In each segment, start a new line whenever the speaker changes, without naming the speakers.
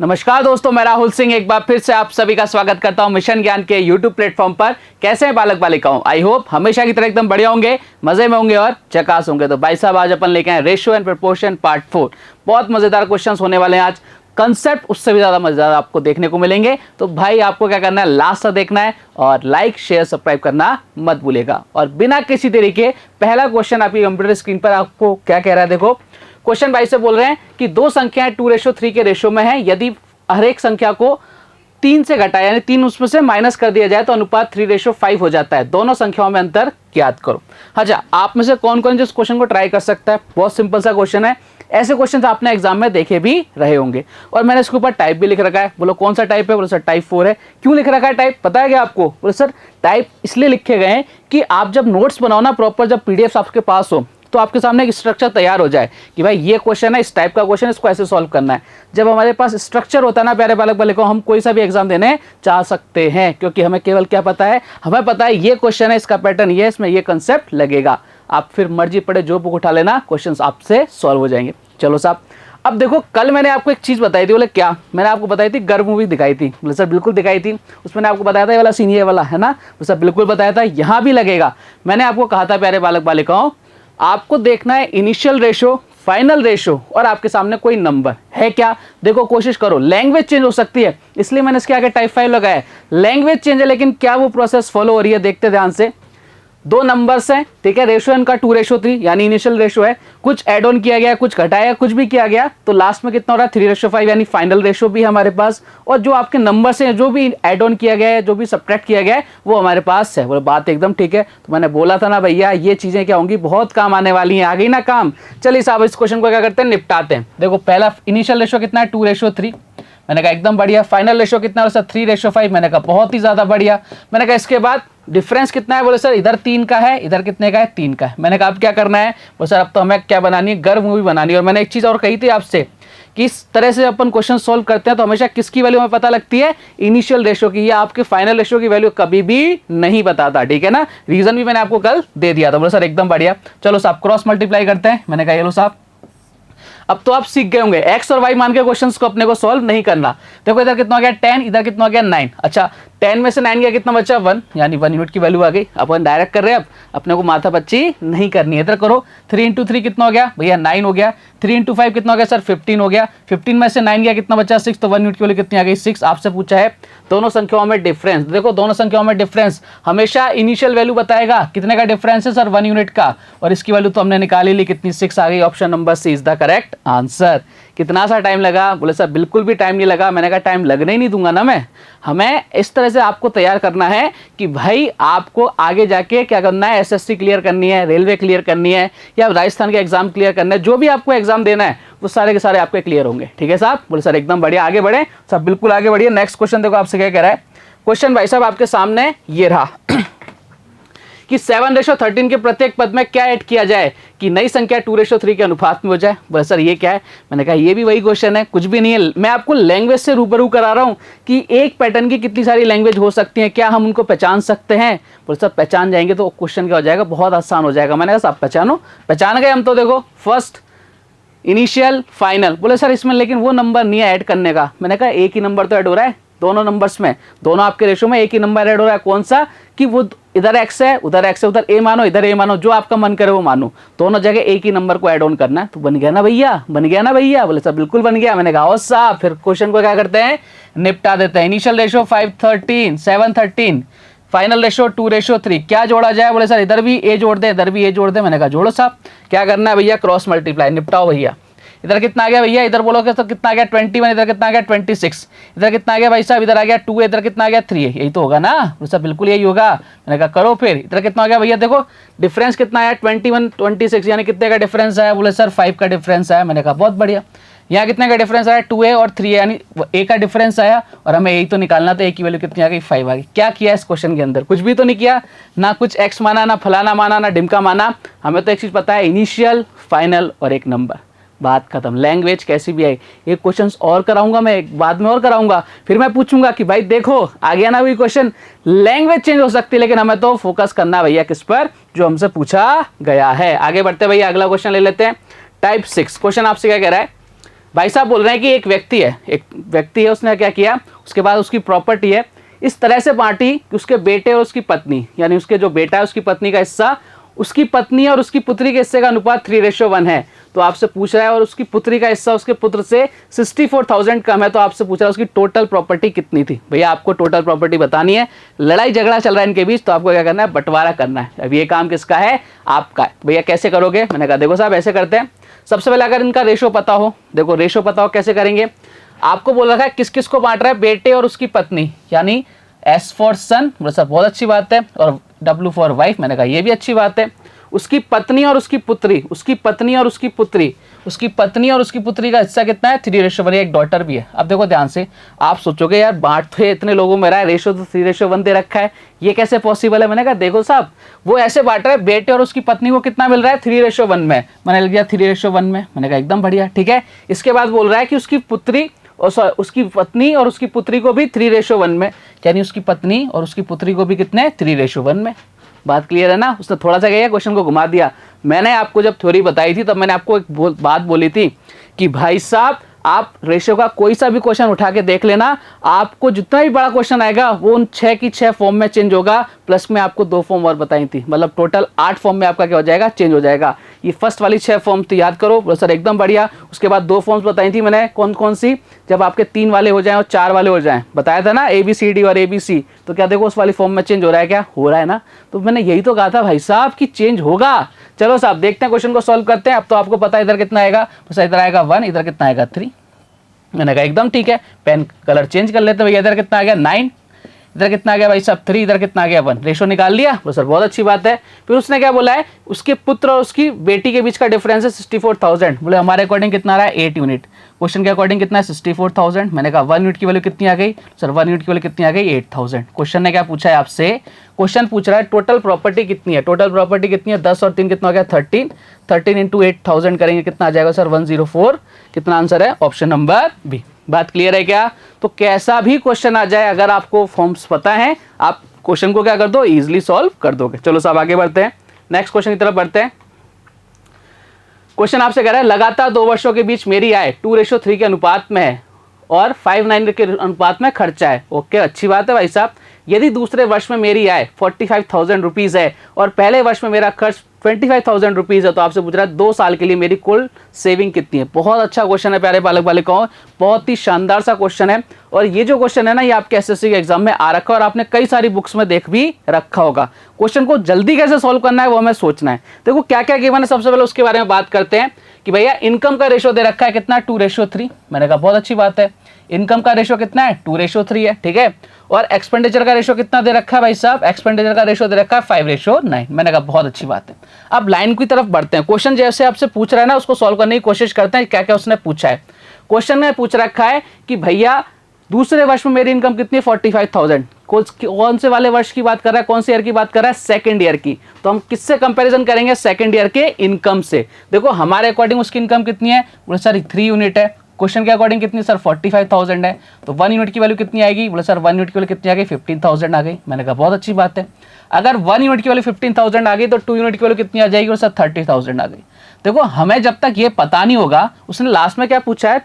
नमस्कार दोस्तों, मैं राहुल सिंह एक बार फिर से आप सभी का स्वागत करता हूं मिशन ज्ञान के यूट्यूब प्लेटफॉर्म पर। कैसे हैं बालक बालिकाओं? आई होप हमेशा की तरह एकदम बढ़िया होंगे, मजे में होंगे और झकास होंगे। तो भाई साहब आज अपन लेके आए रेशियो एंड प्रपोर्शन पार्ट 4। बहुत मजेदार क्वेश्चंस होने वाले हैं आज। कंसेप्ट उससे भी ज़्यादा मजेदार आपको देखने को मिलेंगे। तो भाई आपको क्या करना है, लास्ट तक देखना है और लाइक शेयर सब्सक्राइब करना मत भूलेगा। और बिना किसी तरीके पहला क्वेश्चन आपकी कंप्यूटर स्क्रीन पर आपको क्या कह रहा है, देखो क्वेश्चन भाई से बोल रहे हैं कि दो संख्याएं 2:3 के रेशियो में है। यदि हर एक संख्या को 3 से घटाया यानी 3 उसमें से माइनस कर दिया जाए तो अनुपात 3:5 हो जाता है। दोनों संख्याओं में अंतर ज्ञात करो। अच्छा, आप में से कौन कौन जिस क्वेश्चन को ट्राई कर सकता है? बहुत सिंपल सा क्वेश्चन है। ऐसे क्वेश्चन आपने एग्जाम में देखे भी रहे होंगे। और मैंने इसके ऊपर टाइप भी लिख रखा है। बोलो कौन सा टाइप है? बोलो सर टाइप 4 है। क्यों लिख रखा है टाइप, पता है क्या आपको? बोलो सर टाइप इसलिए लिखे गए हैं कि आप जब नोट्स बनाओ ना प्रॉपर, जब पीडीएफ आपके पास हो तो आपके सामने एक स्ट्रक्चर तैयार हो जाए कि भाई ये क्वेश्चन है, इस टाइप का क्वेश्चन, इसको ऐसे सॉल्व करना है। जब हमारे पास स्ट्रक्चर होता है ना प्यारे बालक बालिकाओं, हम कोई सा भी एग्जाम देने चाह सकते हैं, क्योंकि हमें केवल क्या पता है, हमें पता है ये क्वेश्चन है, इसका पैटर्न ये, इसमें ये कंसेप्ट लगेगा। आप फिर मर्जी पड़े जो बुक उठा लेना, क्वेश्चन आपसे सॉल्व हो जाएंगे। चलो साहब, अब देखो कल मैंने आपको एक चीज़ बताई थी। बोले क्या? मैंने आपको बताई थी गर्व मूवी दिखाई थी। बोले सर बिल्कुल दिखाई थी। उसमें आपको बताया था ये वाला सीन ये वाला है ना? बोले सर बिल्कुल बताया था, यहाँ भी लगेगा। मैंने आपको कहा था प्यारे बालक बालिकाओं, आपको देखना है इनिशियल रेशो, फाइनल रेशो और आपके सामने कोई नंबर है क्या। देखो कोशिश करो, लैंग्वेज चेंज हो सकती है इसलिए मैंने इसके आगे टाइप 5 लगाया है। लैंग्वेज चेंज है लेकिन क्या वो प्रोसेस फॉलो हो रही है, देखते ध्यान से। दो नंबर्स हैं, ठीक है, रेशो इनका 2:3 यानी इनिशियल रेशो है। कुछ एड ऑन किया गया, कुछ घटाया, कुछ भी किया गया तो लास्ट में कितना हो रहा है 3:5 यानी फाइनल रेशो भी है हमारे पास। और जो आपके नंबर्स हैं, जो भी एड ऑन किया गया है, जो भी सब्ट्रैक्ट किया गया है, वो हमारे पास है। बोले बात एकदम ठीक है। तो मैंने बोला था ना भैया, ये चीजें क्या होंगी, बहुत काम आने वाली हैं। आ गई ना काम। चलिए साहब इस क्वेश्चन को क्या करते हैं, निपटाते हैं। देखो पहला इनिशियल रेशो कितना है 2:3। मैंने कहा एकदम बढ़िया। फाइनल रेशो कितना है सर 3:5। मैंने कहा बहुत ही ज्यादा बढ़िया। मैंने कहा इसके बाद डिफरेंस कितना है? बोले सर इधर 3 का है, इधर कितने का है? 3 का है। मैंने कहा अब क्या करना है? बोले सर अब तो हमें क्या बनानी है, गर्व मूवी बनानी है। और मैंने एक चीज और कही थी आपसे कि इस तरह से अपन क्वेश्चन सोल्व करते हैं तो हमेशा किसकी वैल्यू हमें पता लगती है, इनिशियल रेशो की। या आपके फाइनल रेशो की वैल्यू कभी भी नहीं बताता, ठीक है ना। रीजन भी मैंने आपको कल दे दिया था। बोले सर एकदम बढ़िया। चलो साहब क्रॉस मल्टीप्लाई करते हैं। मैंने कहा ये लो साहब, अब तो आप सीख गए होंगे एक्स और वाई मान के क्वेश्चंस को अपने को सॉल्व नहीं करना। देखो इधर कितना हो गया 10, इधर कितना हो गया 9। अच्छा 10 में से 9 गया कितना बचा 1, यानी 1 यूनिट की वैल्यू आ गई। अपन डायरेक्ट कर रहे हैं, अब अपने को माथा पच्ची नहीं करनी है। इधर करो 3 × 3 कितना हो गया भैया 9 हो गया। 3 × 5 कितना हो गया सर 15 हो गया। 15 में से 9 गया कितना बचा 6, तो 1 यूनिट की वैल्यू कितनी आ गई 6। आपसे पूछा है दोनों संख्याओं में डिफरेंस। देखो दोनों संख्याओं में डिफरेंस हमेशा इनिशियल वैल्यू बताएगा। कितने का डिफरेंस है सर 1 यूनिट का। और इसकी वैल्यू तो हमने निकाली ली, कितनी 6 आ गई। Option number C is the correct answer. कितना सा टाइम लगा? बोले सर बिल्कुल भी टाइम नहीं लगा। मैंने कहा टाइम लगने ही नहीं दूंगा ना मैं। हमें इस तरह से आपको तैयार करना है कि भाई आपको आगे जाके क्या करना है, एसएससी क्लियर करनी है, रेलवे क्लियर करनी है, या राजस्थान के एग्जाम क्लियर करना है। जो भी आपको एग्जाम देना है वो सारे के सारे आपके क्लियर होंगे, ठीक है साहब। बोले सर एकदम बढ़िया, आगे बढ़े सब, बिल्कुल आगे बढ़िए। नेक्स्ट क्वेश्चन देखो आपसे क्या कह रहा है। क्वेश्चन भाई साहब आपके सामने ये रहा कि 7:13 के प्रत्येक पद में क्या ऐड किया जाए कि नई संख्या 2:3 के अनुपात में हो जाए। बोले सर ये क्या है? मैंने कहा ये भी वही क्वेश्चन है, कुछ भी नहीं है। मैं आपको लैंग्वेज से रूबरू करा रहा हूँ कि एक पैटर्न की कितनी सारी लैंग्वेज हो सकती है, क्या हम उनको पहचान सकते हैं। बोले सर पहचान जाएंगे तो क्वेश्चन क्या हो जाएगा, बहुत आसान हो जाएगा। मैंने कहा साहब पहचानो। पहचान गए हम तो। देखो फर्स्ट इनिशियल फाइनल। बोले सर इसमें लेकिन वो नंबर नहीं है ऐड करने का। मैंने कहा एक ही नंबर तो ऐड हो रहा है दोनों नंबर्स में, दोनों आपके रेशो में एक ही नंबर ऐड हो रहा है। कौन सा? कि वो इधर एक्स है, उधर एक्स है, उधर ए मानो, इधर ए मानो, जो आपका मन करे वो मानो। दोनों जगह एक ही नंबर को ऐड ऑन करना है। तो बन गया ना भैया, बन गया ना भैया। बोले सर बिल्कुल बन गया। मैंने कहा ओ साहब फिर क्वेश्चन को क्या करते हैं, निपटा देते हैं। इनिशियल रेशो 713, फाइनल रेशो 2:3, क्या जोड़ा जाए? बोले सर इधर भी ए जोड़ दे, इधर भी ए जोड़ दे। मैंने कहा जोड़ो साहब। क्या करना है भैया, क्रॉस मल्टीप्लाई, निपटाओ भैया। इधर कितना आ गया भैया, इधर बोलोगे तो कितना आ गया 21, इधर कितना आ गया 26, इधर कितना आ गया भाई साहब, इधर आ गया 2, इधर कितना आ गया 3, यही तो होगा ना। बोले बिल्कुल यही होगा। मैंने कहा करो फिर। इधर कितना आ गया भैया, देखो डिफरेंस कितना आया 21 26, यानी कितने का डिफरेंस आया? बोले सर 5 का डिफरेंस आया। मैंने कहा बहुत बढ़िया। यहाँ कितने का डिफरेंस आया 2a और 3a, यानी a का डिफरेंस आया। और हमें यही तो निकालना था, a की वैल्यू कितनी आ गई 5 आ गई। क्या किया इस क्वेश्चन के अंदर? कुछ भी तो नहीं किया ना, कुछ x माना, ना फलाना माना, ना ढिमका माना। हमें तो एक चीज पता है, इनिशियल फाइनल और एक नंबर, बात खत्म। लैंग्वेज कैसी भी आई, ये क्वेश्चंस और कराऊंगा मैं, बाद में और कराऊंगा। फिर मैं पूछूंगा कि भाई देखो आ गया ना वही क्वेश्चन। लैंग्वेज चेंज हो सकती है लेकिन हमें तो फोकस करना भैया किस पर, जो हमसे पूछा गया है। आगे बढ़ते भैया, अगला क्वेश्चन ले लेते हैं। टाइप 6 क्वेश्चन आपसे क्या कह रहा है, भाई साहब बोल रहे हैं कि एक व्यक्ति है, उसने क्या किया, उसके बाद उसकी प्रॉपर्टी है इस तरह से बांटी कि उसके बेटे और उसकी पत्नी, यानी उसके जो बेटा है उसकी पत्नी का हिस्सा उसकी पत्नी और उसकी पुत्री के हिस्से का अनुपात 3:1 है। तो आपसे पूछ रहा है और उसकी पुत्री का हिस्सा उसके पुत्र से 64,000 कम है, तो आपसे पूछ रहा है उसकी टोटल प्रॉपर्टी कितनी थी। भैया आपको टोटल प्रॉपर्टी बतानी है, लड़ाई झगड़ा चल रहा है इनके बीच, तो आपको क्या करना है, बंटवारा करना है। अब ये काम किसका है, आपका है। भैया कैसे करोगे, मैंने कहा देखो साहब ऐसे करते हैं, सबसे पहले अगर इनका रेशो पता हो, देखो रेशो पता हो कैसे करेंगे, आपको बोल रखा है किस किस को बांट रहा है, बेटे और उसकी पत्नी, यानी S फॉर सन, बहुत अच्छी बात है, और W फॉर वाइफ, मैंने कहा ये भी अच्छी बात है। उसकी पत्नी और उसकी पुत्री, उसकी पत्नी और उसकी पुत्री, उसकी पत्नी और उसकी पुत्री का हिस्सा कितना है, 3:1, एक डॉटर भी है। अब देखो ध्यान से, आप सोचोगे यार बांट तो इतने लोगों में रहा है, रेशो तो 3:1 दे रखा है, ये कैसे पॉसिबल है। मैंने कहा देखो साहब वो ऐसे बांट रहा है, बेटे और उसकी पत्नी को कितना मिल रहा है, 3:1 में, मैंने लिख दिया 3:1 में। मैंने कहा एकदम बढ़िया, ठीक है। इसके बाद बोल रहा है कि उसकी पुत्री और उसकी पत्नी और उसकी पुत्री को भी 3:1 में, यानी उसकी पत्नी और उसकी पुत्री को भी कितने, 3:1 में। बात क्लियर है ना। उसने थोड़ा सा क्या क्वेश्चन को घुमा दिया। मैंने आपको जब थ्योरी बताई थी तब मैंने आपको एक बात बोली थी कि भाई साहब आप रेशियो का कोई सा भी क्वेश्चन उठा के देख लेना, आपको जितना भी बड़ा क्वेश्चन आएगा वो उन 6 की 6 फॉर्म में चेंज होगा, प्लस में आपको 2 फॉर्म और बताई थी, मतलब टोटल 8 फॉर्म में आपका क्या हो जाएगा, चेंज हो जाएगा। ये फर्स्ट वाली 6 फॉर्म तो याद करो सर, एकदम बढ़िया। उसके बाद 2 फॉर्म्स बताई थी मैंने, कौन कौन सी, जब आपके 3 वाले हो जाएं और 4 वाले हो जाएं, बताया था ना, ABCD और ABC, तो क्या देखो उस वाली फॉर्म में चेंज हो रहा है, क्या हो रहा है ना। तो मैंने यही तो कहा था भाई साहब कि चेंज होगा। चलो साहब देखते हैं क्वेश्चन को सॉल्व करते हैं। अब तो आपको पता है इधर कितना आएगा, बस इधर आएगा 1, इधर कितना आएगा 3। मैंने कहा एकदम ठीक है, पेन कलर चेंज कर लेते हैं भैया। इधर कितना आ गया 9, इधर कितना आ गया भाई साहब 3, इधर कितना आ गया 1, रेशो निकाल लिया। तो सर बहुत अच्छी बात है। फिर उसने क्या बोला है, उसके पुत्र और उसकी बेटी के बीच का डिफरेंस है 64,000। बोले हमारे अकॉर्डिंग कितना आ रहा है, 8 यूनिट। क्वेश्चन के अकॉर्डिंग कितना है, 64,000। मैंने कहा 1 यूनिट की वैल्यू कितनी आ गई सर, 1 यूनिट की वैल्यू कितनी आ गई, 8,000। क्वेश्चन ने क्या पूछा है आपसे, क्वेश्चन पूछ रहा है टोटल प्रॉपर्टी कितनी है। टोटल प्रॉपर्टी कितनी है, 10 और 3 कितना हो गया 13, 13 इंटू 8,000 करेंगे कितना आ जाएगा सर 104। कितना आंसर है, ऑप्शन नंबर बी। बात क्लियर है क्या। तो कैसा भी क्वेश्चन आ जाए, अगर आपको फॉर्म्स पता है आप क्वेश्चन को क्या कर दो, इजीली सॉल्व कर दोगे। चलो साहब आगे बढ़ते हैं, नेक्स्ट क्वेश्चन की तरफ बढ़ते हैं। क्वेश्चन आपसे कह रहा है लगातार 2 वर्षों के बीच मेरी आय 2:3 के अनुपात में है और 5:9 के अनुपात में खर्चा है। ओके अच्छी बात है भाई साहब। यदि दूसरे वर्ष में मेरी आय 45,000 रुपीज़ है और पहले वर्ष में मेरा खर्च 25,000 रुपीज़ है, तो आपसे पूछ रहा है 2 साल के लिए मेरी कुल सेविंग कितनी है। बहुत अच्छा क्वेश्चन है प्यारे बालक बालिकाओं, बहुत ही शानदार सा क्वेश्चन है। और ये जो क्वेश्चन है ना, ये आपके SSC के एग्जाम में आ रखा है और आपने कई सारी बुक्स में देख भी रखा होगा। क्वेश्चन को जल्दी कैसे सॉल्व करना है वो हमें सोचना है। देखो क्या क्या गिवन है, सबसे पहले उसके बारे में बात करते हैं कि भैया इनकम का रेशो दे रखा है कितना, 2:3। मैंने कहा बहुत अच्छी बात है, इनकम का रेशो कितना है, 2:3 है, ठीक है। और एक्सपेंडिचर का रेशो कितना दे रखा है भाई साहब, एक्सपेंडिचर का रेशो दे रखा है 5:9। मैंने कहा बहुत अच्छी बात है। अब लाइन की तरफ बढ़ते हैं। क्वेश्चन जैसे आपसे पूछ रहा है ना, उसको सॉल्व करने की कोशिश करते हैं क्या क्या उसने पूछा है। क्वेश्चन में पूछ रखा है कि भैया दूसरे वर्ष में मेरी इनकम कितनी है, 45,000। कौन से वाले वर्ष की बात कर रहा है, कौन से ईयर की बात कर रहा है, सेकंड ईयर की। तो हम किससे कंपैरिजन करेंगे, सेकंड ईयर के इनकम से। देखो हमारे अकॉर्डिंग उसकी इनकम कितनी है, बोले सर 3 यूनिट है। क्वेश्चन के अकॉर्डिंग कितनी सर, 45,000 है। तो 1 यूनिट की वैल्यू कितनी आएगी, बोले सर 1 यूनिट की वैल्यू कितनी आ गई, 15,000 आ गई। मैंने कहा बहुत अच्छी बात है। अगर 1 यूनिट की वैल्यू 15,000 आ गई तो 2 यूनिट की वैल्यू कितनी आ जाएगी, बोले सर 30,000 आ गई। देखो हमें जब तक ये पता नहीं होगा, उसने लास्ट में क्या पूछा है,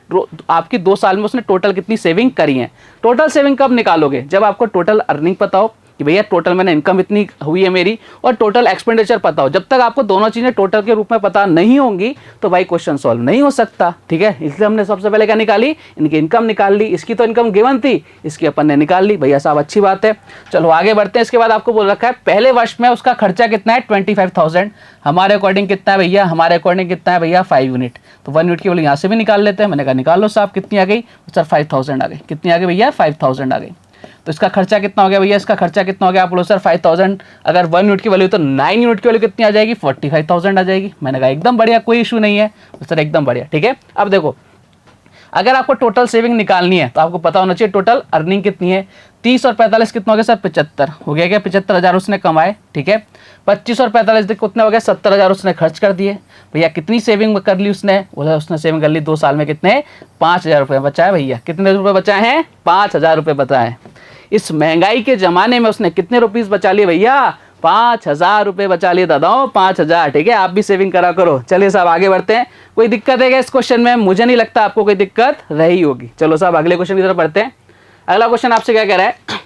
आपकी 2 साल में उसने टोटल कितनी सेविंग करी है। टोटल सेविंग कब निकालोगे, जब आपको टोटल अर्निंग पता हो कि भैया टोटल मैंने इनकम इतनी हुई है मेरी, और टोटल एक्सपेंडिचर पता हो। जब तक आपको दोनों चीज़ें टोटल के रूप में पता नहीं होंगी तो भाई क्वेश्चन सॉल्व नहीं हो सकता, ठीक है। इसलिए हमने सबसे पहले क्या निकाली, इनकी इनकम निकाल ली। इसकी तो इनकम गिवन थी, इसकी अपन ने निकाल ली। भैया साहब अच्छी बात है, चलो आगे बढ़ते हैं। इसके बाद आपको बोल रखा है पहले वर्ष में उसका खर्चा कितना है, 25,000। हमारे अकॉर्डिंग कितना है भैया, हमारे अकॉर्डिंग कितना है भैया 5 यूनिट। तो 1 यूनिट की वैल्यू यहाँ से भी निकाल लेते हैं। मैंने कहा निकाल लो साहब, कितनी आ गई सर, 5,000 आ गई। कितनी आ गई भैया, 5,000 आ गई। तो इसका खर्चा कितना हो गया भैया, इसका खर्चा कितना हो गया, आप बोलो सर 5,000। अगर 1 यूनिट की वैल्यू तो 9 यूनिट की वैल्यू कितनी आ जाएगी, 45,000 आ जाएगी। मैंने कहा एकदम बढ़िया, कोई इशू नहीं है सर, एकदम बढ़िया, ठीक है। अब देखो अगर आपको टोटल सेविंग निकालनी है तो आपको पता होना चाहिए टोटल अर्निंग कितनी है। 30 और 45 कितना हो गया सर, 75 हो गया क्या, 75,000 उसने कमाए, ठीक है। 25 और 45 कितना हो गया, 70,000 उसने खर्च कर दिए। भैया कितनी सेविंग कर ली उसने, बोला उसने सेविंग कर ली 2 साल में कितने, 5,000 रुपये बचाए। भैया कितने रुपये बचाए हैं, 5,000 रुपये बचाए। इस महंगाई के ज़माने में उसने कितने रुपीस बचा लिए भैया, 5,000 रुपये बचा लिए दादाओं, 5,000। ठीक है, आप भी सेविंग करा करो। चलिए साहब आगे बढ़ते हैं। कोई दिक्कत है क्या इस क्वेश्चन में? मुझे नहीं लगता आपको कोई दिक्कत रही होगी। चलो साहब अगले क्वेश्चन की तरफ बढ़ते हैं। अगला क्वेश्चन आपसे क्या कह रहा है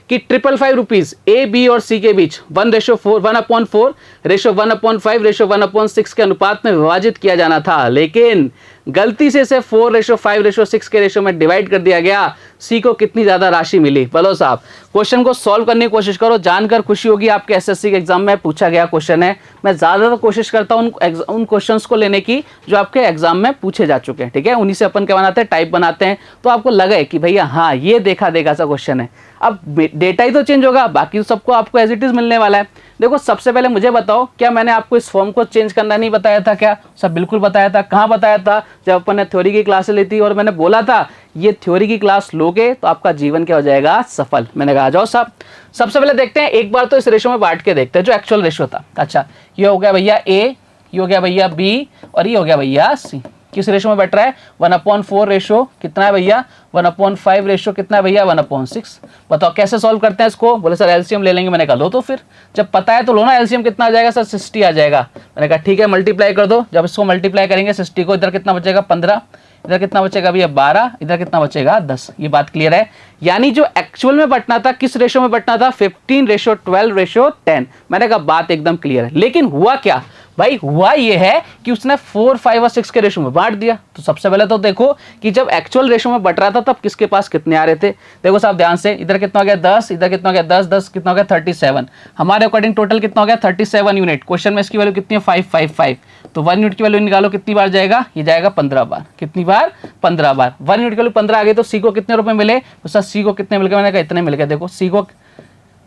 कि 555 रुपीज ए बी और सी के बीच 1:4 1/4 रेशो 1/5 रेशो 1/6 के अनुपात में विभाजित किया जाना था, लेकिन गलती से इसे 4:5:6 के रेशो में डिवाइड कर दिया गया। सी को कितनी ज्यादा राशि मिली? बोलो साहब, क्वेश्चन को सॉल्व करने की कोशिश करो। जानकर खुशी होगी, आपके एसएससी के एग्जाम में पूछा गया क्वेश्चन है। मैं ज्यादातर कोशिश करता हूँ उन क्वेश्चंस को लेने की जो आपके एग्जाम में पूछे जा चुके हैं। ठीक है, उन्हीं से अपन क्या बनाते हैं, टाइप बनाते हैं, तो आपको लगे कि भैया हाँ ये देखा देखा सा क्वेश्चन है। अब डेटा ही तो चेंज होगा, बाकी सबको आपको एज इट इज मिलने वाला है। देखो सबसे पहले मुझे बताओ, क्या मैंने आपको इस फॉर्म को चेंज करना नहीं बताया था? क्या सब बिल्कुल बताया था। कहाँ बताया था? जब अपन ने थ्योरी की क्लास ली थी और मैंने बोला था ये थ्योरी की क्लास लोगे तो आपका जीवन क्या हो जाएगा, सफल। मैंने कहा आ जाओ साहब, सबसे पहले देखते हैं एक बार तो इस रेशो में बांट के देखते हैं जो एक्चुअल रेशो था। अच्छा, ये हो गया भैया ए, ये हो गया भैया बी और ये हो गया भैया सी। किस रेशो में बट रहा है? 1/4 रेशो कितना है भैया? 1/5 रेशो कितना है भैया? 1/6। बताओ कैसे सॉल्व करते हैं इसको? बोले सर एलसीएम ले लेंगे। मैंने कहा लो तो फिर, जब पता है तो लो ना। एलसीएम कितना आ जाएगा सर? 60 आ जाएगा। मैंने कहा ठीक है मल्टीप्लाई कर दो। जब इसको मल्टीप्लाई करेंगे 60 को, इधर कितना बचेगा? 15, इधर कितना बचेगा भैया? 12, इधर कितना बचेगा? 10। ये बात क्लियर है? यानी जो एक्चुअल में बटना था किस रेशो में बटना था? 15:12:10। मैंने कहा बात एकदम क्लियर है। लेकिन हुआ क्या भाई? हुआ ये है कि उसने 4, 5 और 6 के रेशो में बांट दिया। तो सबसे पहले तो देखो कि जब एक्चुअल रेशो में बट रहा था तब किसके पास कितने आ रहे थे। देखो साहब ध्यान से, इधर कितना हो गया 10, इधर कितना हो गया 10, 10 कितना हो गया 37। हमारे अकॉर्डिंग टोटल कितना हो गया 37 यूनिट। क्वेश्चन में इसकी वैल्यू कितनी है? 555। तो 1 यूनिट की वैल्यू निकालो, कितनी बार जाएगा? ये जाएगा 15 बार। कितनी बार? 15 बार। 1 यूनिट की वैल्यू 15 आ गई तो सी को कितने रुपए मिले? तो सर सी को कितने मिल गए? मैंने कहा इतने मिल गए। देखो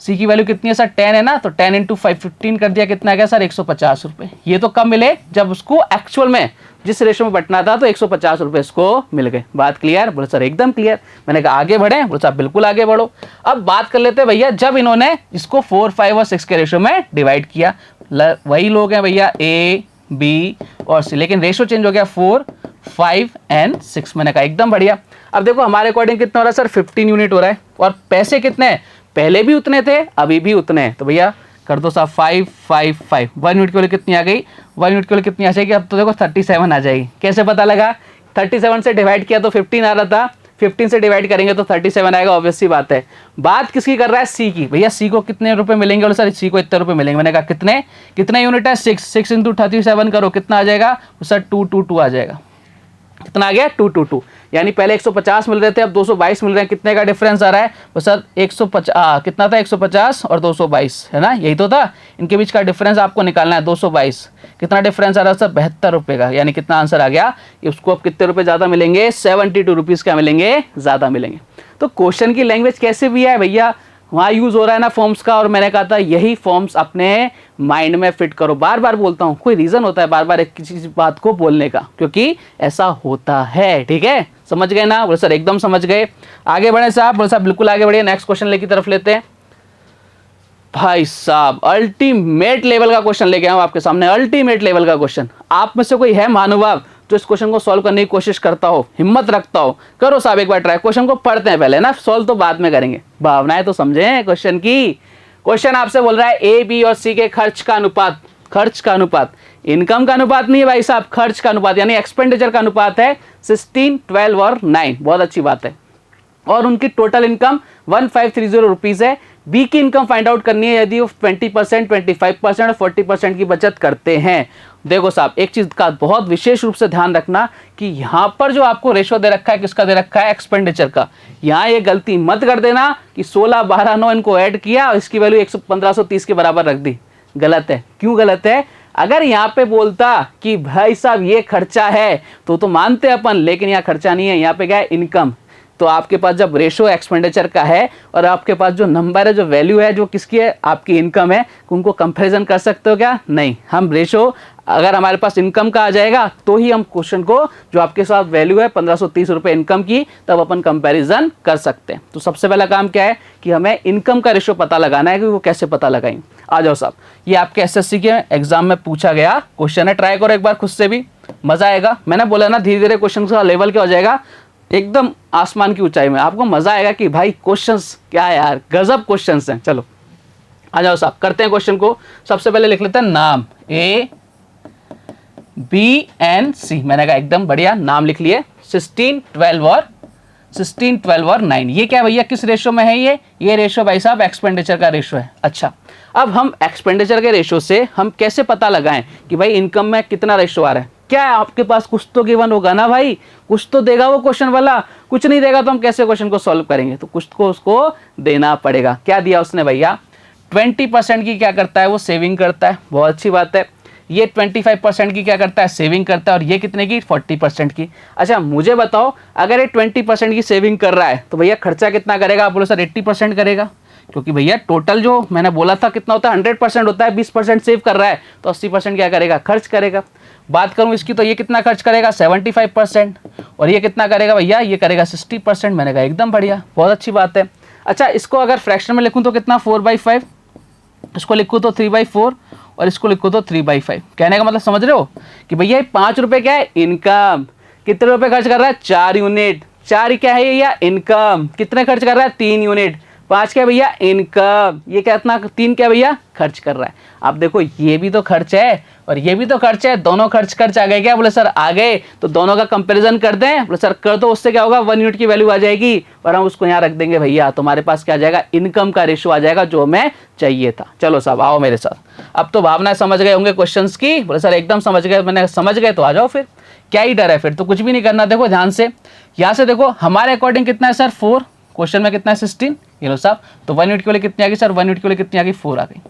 सी की वैल्यू कितनी है सर? 10 है ना, तो 10 × 5 15 कर दिया, कितना आ गया सर? 150 रुपए। ये तो कब मिले? जब उसको एक्चुअल में जिस रेशो में बटना था तो 150 रुपए इसको मिल गए। बात क्लियर? बोले सर एकदम क्लियर। मैंने कहा आगे बढ़े? बोले सर बिल्कुल आगे बढ़ो। अब बात कर लेते हैं भैया जब इन्होंने इसको 4, 5 और 6 के रेशो में डिवाइड किया। वही लोग हैं भैया ए, बी और सी, लेकिन रेशो चेंज हो गया 4, 5 और 6। मैंने कहा एकदम बढ़िया। अब देखो हमारे अकॉर्डिंग कितना हो रहा है सर? 15 यूनिट हो रहा है। और पैसे कितने हैं? पहले भी उतने थे, अभी भी उतने हैं। तो भैया कर दो साहब 5, 5, 5। 1 यूनिट की वैल्यू कितनी आ गई? 1 यूनिट की वैल्यू कितनी आ जाएगी? अब तो देखो 37 आ जाएगी। कैसे पता लगा? 37 से डिवाइड किया तो 15 आ रहा था, 15 से डिवाइड करेंगे तो 37 आएगा। ऑब्वियस सी बात है। बात किसकी कर रहा है? सी की। भैया सी को कितने रुपए मिलेंगे? बोले सर सी को इतने रुपए मिलेंगे। मैंने कहा कितने यूनिट है? 6 × 37 करो, कितना आ जाएगा सर? 222 आ जाएगा। कितना आ गया? 222। यानी पहले 150 मिल रहे थे, अब 222 मिल रहे हैं। कितने का डिफरेंस आ रहा है? तो सर 150 कितना था? 150 और 222 है ना, यही तो था। इनके बीच का डिफरेंस आपको निकालना है। 222 कितना डिफरेंस आ रहा है सर? 72 रुपए का। यानी कितना आंसर आ गया? उसको अब कितने रुपए ज्यादा मिलेंगे? 72 रुपीज क्या मिलेंगे? ज्यादा मिलेंगे। तो क्वेश्चन की लैंग्वेज कैसे भी है भैया, वहाँ यूज हो रहा है ना फॉर्म्स का। और मैंने कहा था यही फॉर्म्स अपने माइंड में फिट करो। बार बार बोलता हूँ, कोई रीजन होता है बार बार एक किसी बात को बोलने का, क्योंकि ऐसा होता है। ठीक है, समझ गए ना? बोले सर एकदम समझ गए। आगे बढ़े साहब? बोले साहब बिल्कुल आगे बढ़िए। नेक्स्ट क्वेश्चन लेकी तरफ लेते हैं। भाई साहब अल्टीमेट लेवल का क्वेश्चन लेके आऊँ आपके सामने। अल्टीमेट लेवल का क्वेश्चन। आप में से कोई है महानुभाव जो इस क्वेश्चन को सॉल्व करने की कोशिश करता हो, हिम्मत रखता हो? करो साहब एक बार ट्राई। क्वेश्चन को पढ़ते हैं पहले ना, सॉल्व तो बाद में करेंगे। भावनाएं तो समझें क्वेश्चन की। क्वेश्चन आपसे बोल रहा है ए, बी और सी के खर्च का अनुपात। खर्च का अनुपात, इनकम का अनुपात नहीं है भाई साहब, खर्च का अनुपात यानी एक्सपेंडिचर का अनुपात है 16, 12 और 9। बहुत अच्छी बात है। और उनकी टोटल इनकम 1530 रुपीज है। बी की इनकम फाइंड आउट करनी है यदि वो 20%, 25% और 40% की बचत करते हैं। देखो साहब एक चीज का बहुत विशेष रूप से ध्यान रखना कि यहां पर जो आपको रेशो दे रखा है, किसका दे रखा है? एक्सपेंडिचर का। यहां ये गलती मत कर देना कि 16, 12, 9 इनको ऐड किया और इसकी वैल्यू 1530 के बराबर रख दी। गलत है। क्यों गलत है? अगर यहाँ पे बोलता कि भाई साहब ये खर्चा है तो मानते अपन, लेकिन यहाँ खर्चा नहीं है, यहाँ पे क्या है? इनकम। तो आपके पास जब रेशो एक्सपेंडिचर का है और आपके पास जो नंबर है, जो वैल्यू है, जो किसकी है? आपकी इनकम है, उनको कंपैरिजन कर सकते हो क्या? नहीं। हम रेशो अगर हमारे पास इनकम का आ जाएगा तो ही हम क्वेश्चन को, जो आपके साथ वैल्यू है 1530 रुपये इनकम की, तब अपन कंपैरिजन कर सकते हैं। तो सबसे पहला काम क्या है कि हमें इनकम का रेशो पता लगाना है कि वो कैसे पता लगाएंगे। आ जाओ साहब, ये आपके एसएससी के एग्जाम में पूछा गया क्वेश्चन है। ट्राई करो एक बार खुद से भी, मजा आएगा। मैंने बोला ना धीरे धीरे क्वेश्चन का लेवल क्या हो जाएगा, एकदम आसमान की ऊंचाई में। आपको मजा आएगा कि भाई क्वेश्चंस क्या है यार, गजब क्वेश्चंस हैं। चलो आ जाओ साहब, करते हैं क्वेश्चन को। सबसे पहले लिख लेते हैं नाम, A B N C। मैंने कहा एकदम बढ़िया, नाम लिख लिए। 16 12 और 9, ये क्या भैया किस रेशो में है? ये रेशो भाई साहब एक्सपेंडिचर का रेशो है। अच्छा, अब हम एक्सपेंडिचर के रेशो से हम कैसे पता लगाएं कि भाई इनकम में कितना रेशो आ रहा है? क्या है आपके पास कुछ तो गिवन होगा ना भाई, कुछ तो देगा वो क्वेश्चन वाला। कुछ नहीं देगा तो हम कैसे क्वेश्चन को सॉल्व करेंगे? तो कुछ को उसको देना पड़ेगा। क्या दिया उसने भैया? 20% की क्या करता है वो? सेविंग करता है। बहुत अच्छी बात है। ये 25% की क्या करता है? सेविंग करता है। और ये कितने की? 40% की। अच्छा मुझे बताओ, अगर ये 20% की सेविंग कर रहा है तो भैया खर्चा कितना करेगा? आप बोलो सर 80% करेगा, क्योंकि भैया टोटल जो मैंने बोला था कितना होता है? 100% होता है। 20% सेव कर रहा है तो 80% क्या करेगा? खर्च करेगा। बात करूं इसकी तो ये कितना खर्च करेगा? 75%। और ये कितना करेगा भैया? ये करेगा 60%। मैंने कहा एकदम बढ़िया, बहुत अच्छी बात है। अच्छा, इसको अगर फ्रैक्शन में लिखूं तो कितना? 4/5। इसको लिखूं तो 3/4 और इसको लिखो तो 3/5। कहने का मतलब समझ रहे हो कि भैया 5 रुपए क्या है? इनकम। कितने रुपए खर्च कर रहा है? 4 यूनिट। 4 क्या है या इनकम। कितने खर्च कर रहा है? 3 यूनिट। 5 क्या भैया? इनकम। ये क्या इतना? 3 क्या भैया? खर्च कर रहा है। आप देखो ये भी तो खर्च है और ये भी तो खर्च है, दोनों खर्च आ गए क्या? बोले सर आ गए। तो दोनों का कंपैरिजन कर दें? बोले सर कर दो। उससे क्या होगा? 1 यूनिट की वैल्यू आ जाएगी और हम उसको यहाँ रख देंगे भैया। तुम्हारे पास क्या आ जाएगा? इनकम का रेशो आ जाएगा जो हमें चाहिए था। चलो साहब आओ मेरे साथ। अब तो भावनाएं समझ गए होंगे क्वेश्चंस की। बोले सर एकदम समझ गए। मैंने समझ गए तो आ जाओ फिर, क्या ही डर है फिर तो। कुछ भी नहीं करना। देखो ध्यान से, यहाँ से देखो हमारे अकॉर्डिंग कितना है सर? 4। क्वेश्चन में कितना है? 16। ये लो साहब, तो 1 यूनिट के लिए कितनी आ गई सर? 1 यूनिट के लिए कितनी आ गई? 4 आ गई।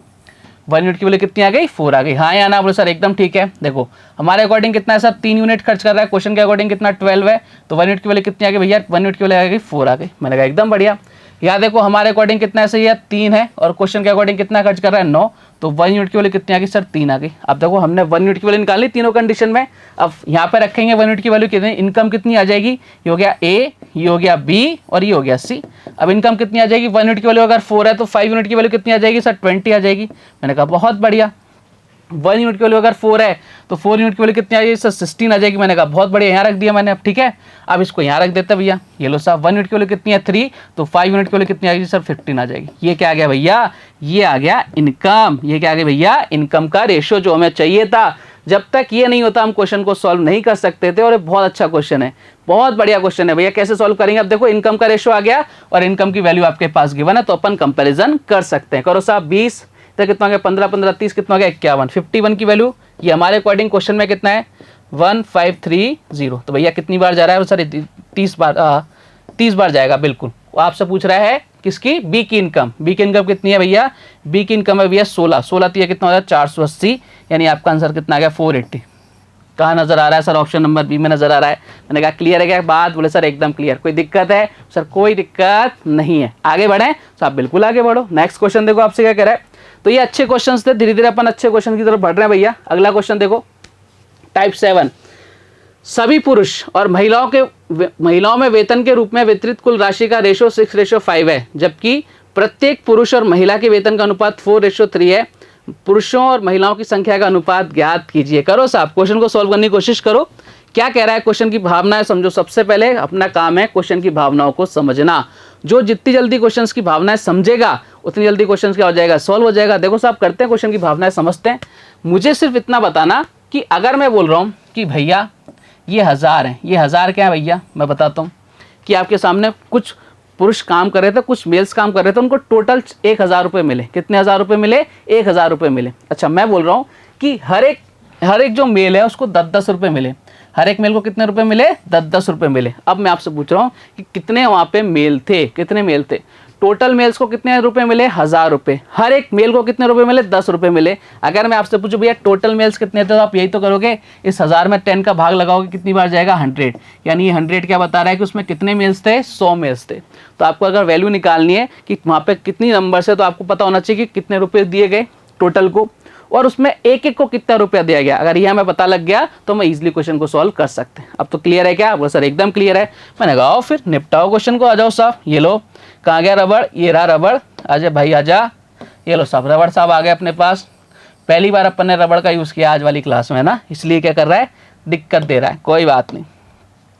1 यूनिट की वैल्यू कितनी आ गई? 4 आ गई। हाँ या ना? बोलो सर एकदम ठीक है। देखो हमारे अकॉर्डिंग कितना है सर? 3 यूनिट खर्च कर रहा है। क्वेश्चन के अकॉर्डिंग कितना? 12 है। तो 1 यूनिट की वैल्यू कितनी आ गई भैया? 1 यूनिट की वैल्यू आ गई 4 आ गई। मैंने कहा एकदम बढ़िया। यहाँ देखो हमारे अकॉर्डिंग कितना है? सही है 3 है। और क्वेश्चन के अकॉर्डिंग कितना खर्च कर रहा है? 9। तो 1 यूनिट की वैल्यू कितनी आ गई सर? 3 आ गई। अब देखो हमने 1 यूनिट की वैल्यू निकाली तीनों कंडीशन में। अब यहाँ पे रखेंगे 1 यूनिट की वैल्यू कितनी? इनकम कितनी आ जाएगी? ये हो गया ए, ये हो गया बी और ये हो गया सी। अब इनकम कितनी आ जाएगी? 1 यूनिट की वैल्यू अगर 4 है तो 5 यूनिट की वैल्यू कितनी आ जाएगी सर? 20 आ जाएगी। मैंने कहा बहुत बढ़िया। 1 यूनिट की वैल्यू अगर 4 है तो 4 यूनिट की वैल्यू कितनी आ जाएगी सर? 16 आ जाएगी। मैंने कहा बहुत बढ़िया, यहाँ रख दिया मैंने। अब ठीक है, अब इसको यहाँ रख देते भैया। ये लो साहब 1 यूनिट की वैल्यू कितनी है? 3। तो 5 यूनिट की वैल्यू कितनी आ जाएगी सर? 15 आ जाएगी। ये क्या आ गया भैया? ये आ गया इनकम। ये क्या आ गया भैया? इनकम का रेशियो जो हमें चाहिए था। जब तक ये नहीं होता हम क्वेश्चन को सॉल्व नहीं कर सकते थे। और ये बहुत अच्छा क्वेश्चन है, बहुत बढ़िया क्वेश्चन है भैया। कैसे सॉल्व करेंगे? अब देखो इनकम का रेशियो आ गया और इनकम की वैल्यू आपके पास गिवन है, तो अपन कंपैरिजन कर सकते हैं। करो साहब 20 तो कितना हो गया? 15 15 30 कितना हो गया? 51। 51 की वैल्यू ये हमारे अकॉर्डिंग क्वेश्चन में कितना है? 1530। तो भैया कितनी बार जा रहा है सर? 30 बार जाएगा। बिल्कुल। वो आपसे पूछ रहा है किसकी? बी की इनकम। बी की इनकम कितनी है भैया? बी की इनकम है भैया 16। 16 तो ये कितना हो जाए? 480। यानी आपका आंसर कितना आ गया? 480। कहाँ नजर आ रहा है सर? ऑप्शन नंबर बी में नजर आ रहा है। मैंने कहा क्लियर है क्या बात? बोले सर एकदम क्लियर। कोई दिक्कत है सर? कोई दिक्कत नहीं है। आगे बढ़े तो आप बिल्कुल आगे बढ़ो। नेक्स्ट क्वेश्चन देखो आपसे क्या कह रहा है। तो ये अच्छे क्वेश्चंस थे, धीरे धीरे अपन अच्छे क्वेश्चन की तरफ बढ़ रहे हैं भैया। अगला क्वेश्चन देखो, टाइप 7। सभी पुरुष और महिलाओं में वेतन के रूप में वितरित कुल राशि का रेशो 6:5 है, जबकि प्रत्येक पुरुष और महिला के वेतन का अनुपात 4:3 है। पुरुषों और महिलाओं की संख्या का अनुपात ज्ञात कीजिए। करो साहब, क्वेश्चन को सॉल्व करने की कोशिश करो। क्या कह रहा है? क्वेश्चन की भावनाएं समझो। सबसे पहले अपना काम है क्वेश्चन की भावनाओं को समझना। जो जितनी जल्दी क्वेश्चन की भावनाएं समझेगा उतनी जल्दी क्वेश्चन क्या हो जाएगा? सॉल्व हो जाएगा। देखो साहब करते हैं क्वेश्चन की भावनाएं समझते हैं। मुझे सिर्फ इतना बताना कि अगर मैं बोल रहा हूँ कि भैया ये 1000 है, ये 1000 क्या है भैया? मैं बताता हूँ कि आपके सामने कुछ पुरुष काम कर रहे थे, कुछ मेल्स काम कर रहे थे, उनको टोटल 1000 रुपये मिले। कितने 1000 रुपये मिले? 1000 रुपये मिले। अच्छा मैं बोल रहा हूँ कि हर एक जो मेल है उसको 10-10 रुपये मिले। हर एक मेल को कितने रुपए मिले? 10-10 रुपये मिले। अब मैं आपसे पूछ रहा हूँ कि कितने वहाँ पे मेल थे? कितने मेल थे? टोटल मेल्स को कितने रुपए मिले? 1000 रुपये। हर एक मेल को कितने रुपए मिले? 10 रुपये मिले। अगर मैं आपसे पूछूं भैया टोटल मेल्स कितने थे, तो आप यही तो करोगे, इस 1000 में 10 का भाग लगाओगे, कितनी बार जाएगा? 100। यानी ये 100 क्या बता रहा है कि उसमें कितने मेल्स थे? 100 मेल्स थे। तो आपको अगर वैल्यू निकालनी है कि वहाँ पे कितनी नंबर्स है, तो आपको पता होना चाहिए कि कितने रुपये दिए गए टोटल को और उसमें एक एक को कितना रुपया दिया गया। अगर यह हमें पता लग गया तो मैं इजीली क्वेश्चन को सॉल्व कर सकते हैं। अब तो क्लियर है क्या आपको? सर एकदम क्लियर है। मैंने कहा फिर निपटाओ क्वेश्चन को। आ जाओ साहब। ये लो, कहाँ गया रबड़? ये रहा रबड़। आजा भाई आजा। ये लो साहब, रबड़ साहब आ गए अपने पास। पहली बार अपन ने रबड़ का यूज़ किया आज वाली क्लास में ना, इसलिए क्या कर रहा है? दिक्कत दे रहा है। कोई बात नहीं,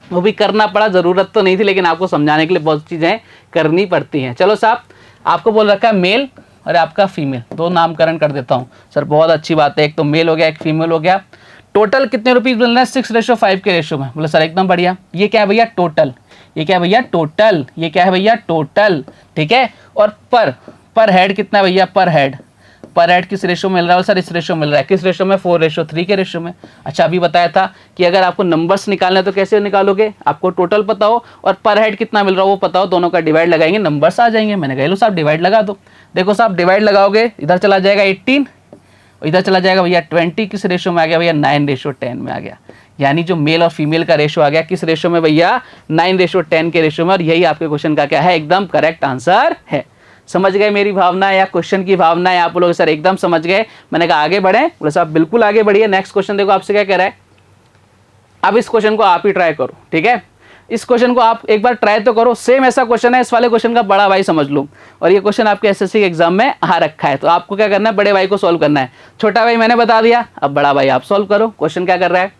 वो भी करना पड़ा, ज़रूरत तो नहीं थी, लेकिन आपको समझाने के लिए बहुत चीज़ें करनी पड़ती हैं। चलो साहब, आपको बोल रखा है मेल, और आपका फीमेल, दो नामकरण कर देता हूँ सर, बहुत अच्छी बात है, एक तो मेल हो गया एक फीमेल हो गया। टोटल कितने रुपीज़ मिल रहे हैं? 6:5 के रेशो में। बोले सर एकदम बढ़िया। ये क्या है भैया? टोटल। ये क्या है भैया? टोटल। ये क्या है भैया? टोटल। ठीक है। और पर हेड कितना है भैया? पर हेड किस रेशो में मिल रहा है सर? इस रेशो मिल रहा है। किस रेशो में? 4:3 के रेशो में। अच्छा, अभी बताया था कि अगर आपको नंबर्स निकालना है तो कैसे निकालोगे? आपको टोटल पता हो और पर हेड कितना मिल रहा हो वो पता हो, दोनों का डिवाइड लगाएंगे, नंबर्स आ जाएंगे। मैंने कहा लो साहब डिवाइड लगा दो। देखो साहब डिवाइड लगाओगे, इधर चला जाएगा 18, इधर चला जाएगा भैया 20। किस रेशो में आ गया भैया? 9:10 में आ गया। यानी जो मेल और फीमेल का रेशो आ गया किस रेशो में भैया? 9:10 के रेशो में। और यही आपके क्वेश्चन का क्या है? एकदम करेक्ट आंसर है। समझ गए मेरी भावना या क्वेश्चन की भावना है आप लोग? सर एकदम समझ गए। मैंने कहा आगे बढ़े, बोले साहब बिल्कुल आगे बढ़िए। नेक्स्ट क्वेश्चन देखो आपसे क्या कह रहा है। अब इस क्वेश्चन को आप ही ट्राई करो, ठीक है। इस क्वेश्चन को आप एक बार ट्राई तो करो। सेम ऐसा क्वेश्चन है, इस वाले क्वेश्चन का बड़ा भाई समझ लो। और ये क्वेश्चन आपके एसएससी के एग्जाम में आ रखा है, तो आपको क्या करना है? बड़े भाई को सॉल्व करना है। छोटा भाई मैंने बता दिया, अब बड़ा भाई आप सॉल्व करो। क्वेश्चन क्या कर रहा है?